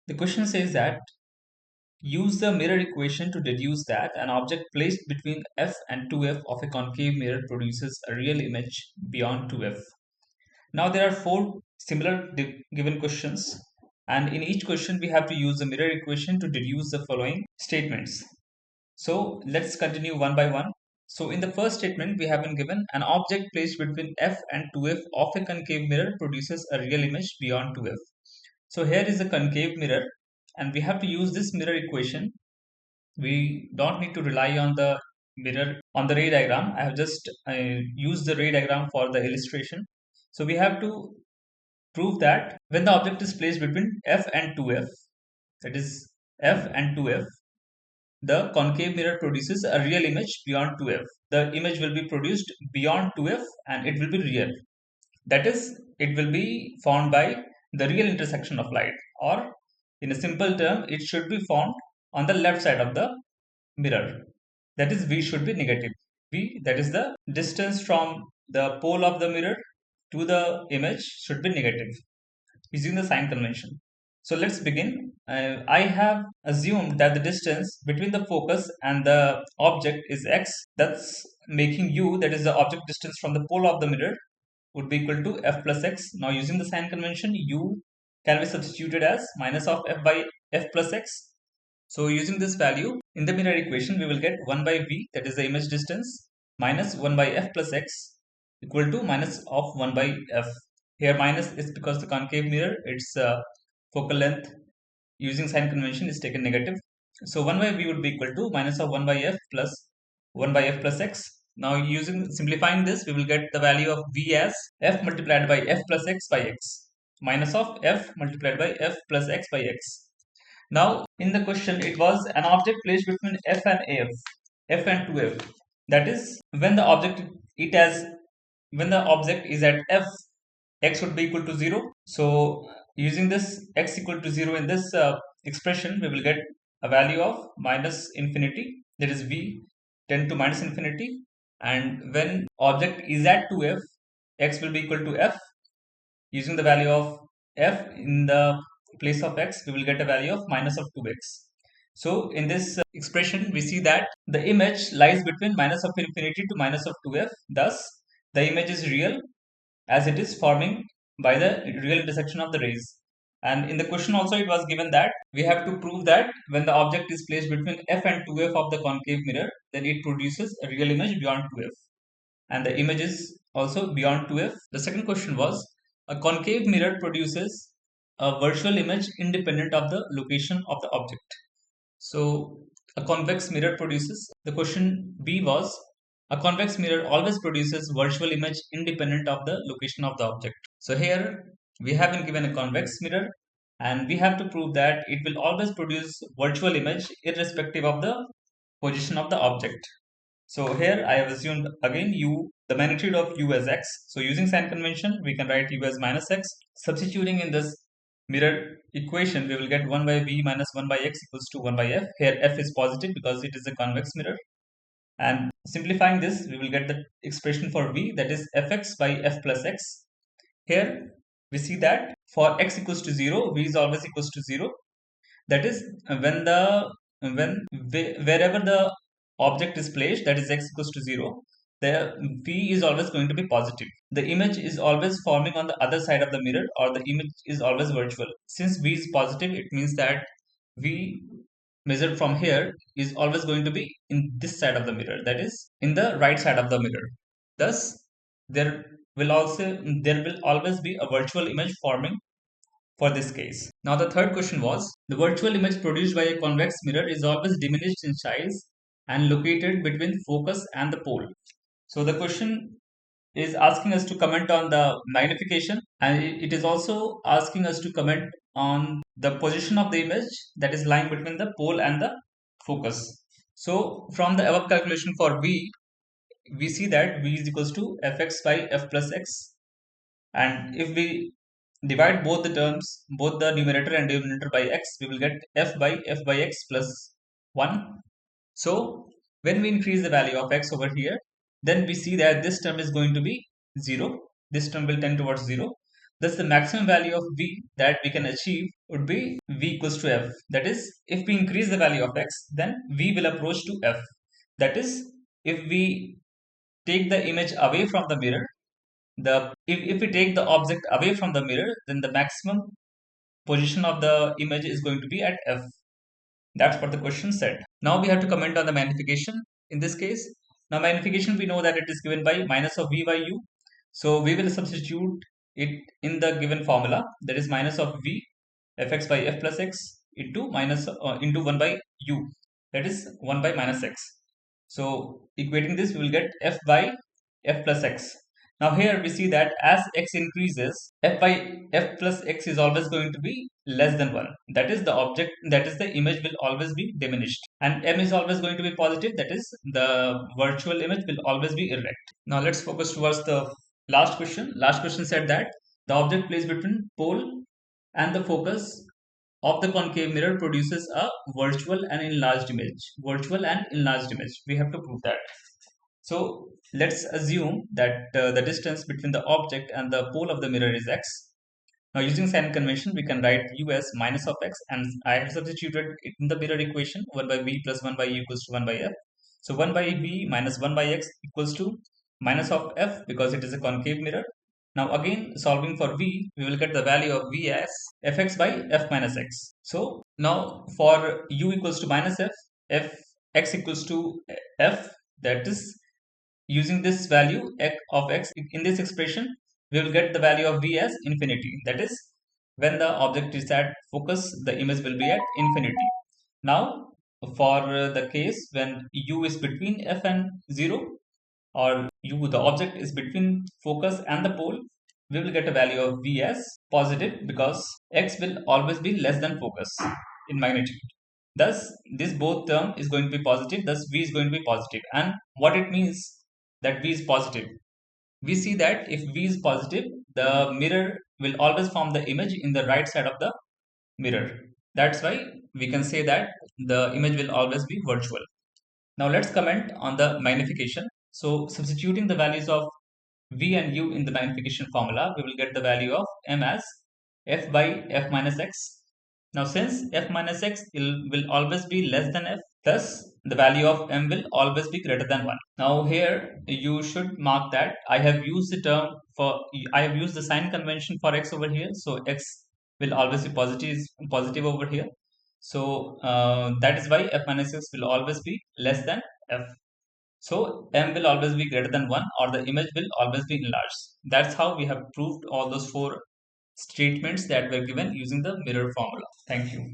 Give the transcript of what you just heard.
The question says that use the mirror equation to deduce that an object placed between f and 2f of a concave mirror produces a real image beyond 2f. Now there are four similar given questions, and in each question we have to use the mirror equation to deduce the following statements. So let's continue one by one. So in the first statement we have been given an object placed between f and 2f of a concave mirror produces a real image beyond 2f. So here is a concave mirror and we have to use this mirror equation. We don't need to rely on the mirror on the ray diagram. I have just used the ray diagram for the illustration. So we have to prove that when the object is placed between f and 2f, that is f and 2f, the concave mirror produces a real image beyond 2f. The image will be produced beyond 2f and it will be real. That is, it will be found by the real intersection of light, or in a simple term, it should be found on the left side of the mirror. That is, V should be negative. V, that is the distance from the pole of the mirror to the image, should be negative using the sign convention. So let's begin. I have assumed that the distance between the focus and the object is x. That's making u, that is the object distance from the pole of the mirror, would be equal to f plus x. Now using the sign convention, u can be substituted as minus of f by f plus x. So using this value in the mirror equation, we will get 1 by v, that is the image distance, minus 1 by f plus x equal to minus of 1 by f. Here minus is because the concave mirror, its focal length using sign convention is taken negative. So 1 by v would be equal to minus of 1 by f plus 1 by f plus x. Now using simplifying this, we will get the value of v as f multiplied by f plus x by x minus of f multiplied by f plus x by x. Now in the question it was an object placed between f and af, f and 2f. That is when the object is at f, x would be equal to 0. So using this x equal to 0 in this expression, we will get a value of minus infinity, that is v tend to minus infinity. And when object is at 2f, x will be equal to f. Using the value of f in the place of x, we will get a value of minus of 2x. So in this expression, we see that the image lies between minus of infinity to minus of 2f. Thus, the image is real as it is forming by the real intersection of the rays. And in the question also it was given that we have to prove that when the object is placed between f and 2f of the concave mirror, then it produces a real image beyond 2f. And the image is also beyond 2f. The second question was, a concave mirror produces a virtual image independent of the location of the object. So a convex mirror produces, the question B was, a convex mirror always produces virtual image independent of the location of the object. So here we have been given a convex mirror and we have to prove that it will always produce virtual image irrespective of the position of the object. So here I have assumed again u, the magnitude of u as x. So using sign convention, we can write u as minus x. Substituting in this mirror equation, we will get 1 by v minus 1 by x equals to 1 by f. Here f is positive because it is a convex mirror. And simplifying this, we will get the expression for v, that is fx by f plus x. Here we see that for x equals to 0, v is always equals to 0. That is wherever the object is placed, that is x equals to 0, the v is always going to be positive. The image is always forming on the other side of the mirror, or the image is always virtual. Since v is positive, it means that v measured from here is always going to be in this side of the mirror, that is in the right side of the mirror. Thus there will always be a virtual image forming for this case. Now the third question was, the virtual image produced by a convex mirror is always diminished in size and located between focus and the pole. So the question is asking us to comment on the magnification, and it is also asking us to comment on the position of the image that is lying between the pole and the focus. So from the above calculation for v, we see that v is equals to fx by f plus x, and if we divide both the terms, both the numerator and denominator by x, we will get f by x plus 1. So when we increase the value of x over here, then we see that this term is going to be 0. This term will tend towards 0. Thus, the maximum value of v that we can achieve would be v equals to f. That is, if we increase the value of x, then v will approach to f. That is, if we take the image away from the mirror, if we take the object away from the mirror, then the maximum position of the image is going to be at f. That's what the question said. Now we have to comment on the magnification in this case. Now magnification, we know that it is given by minus of v by u. So we will substitute it in the given formula, that is minus of v fx by f plus x into into 1 by u, that is 1 by minus x. So equating this, we will get f by f plus x. Now here we see that as x increases, f by f plus x is always going to be less than 1. That is, the object, that is, the image will always be diminished. And m is always going to be positive, that is, the virtual image will always be erect. Now let's focus towards the last question. Last question said that the object placed between pole and the focus of the concave mirror produces a virtual and enlarged image. Virtual and enlarged image. We have to prove that. So let's assume that the distance between the object and the pole of the mirror is x. Now using sign convention, we can write u as minus of x, and I have substituted it in the mirror equation, 1 by v plus 1 by u equals to 1 by f. So 1 by v minus 1 by x equals to minus of f, because it is a concave mirror. Now again, solving for v, we will get the value of v as fx by f minus x. So now for u equals to minus f x equals to f, that is, using this value of x in this expression, we will get the value of v as infinity. That is, when the object is at focus, the image will be at infinity. Now, for the case when u is between f and 0, or the object is between focus and the pole, we will get a value of v as positive, because x will always be less than focus in magnitude. Thus, this both term is going to be positive, thus v is going to be positive. And what it means that v is positive? We see that if v is positive, the mirror will always form the image in the right side of the mirror. That's why we can say that the image will always be virtual. Now let's comment on the magnification. So substituting the values of v and u in the magnification formula, we will get the value of m as f by f minus x. Now since f minus x will always be less than f, thus the value of m will always be greater than 1. Now here you should mark that I have used the sign convention for x over here. So x will always be positive over here. So that is why f minus x will always be less than f. So m will always be greater than 1, or the image will always be enlarged. That's how we have proved all those 4 statements that were given using the mirror formula. Thank you.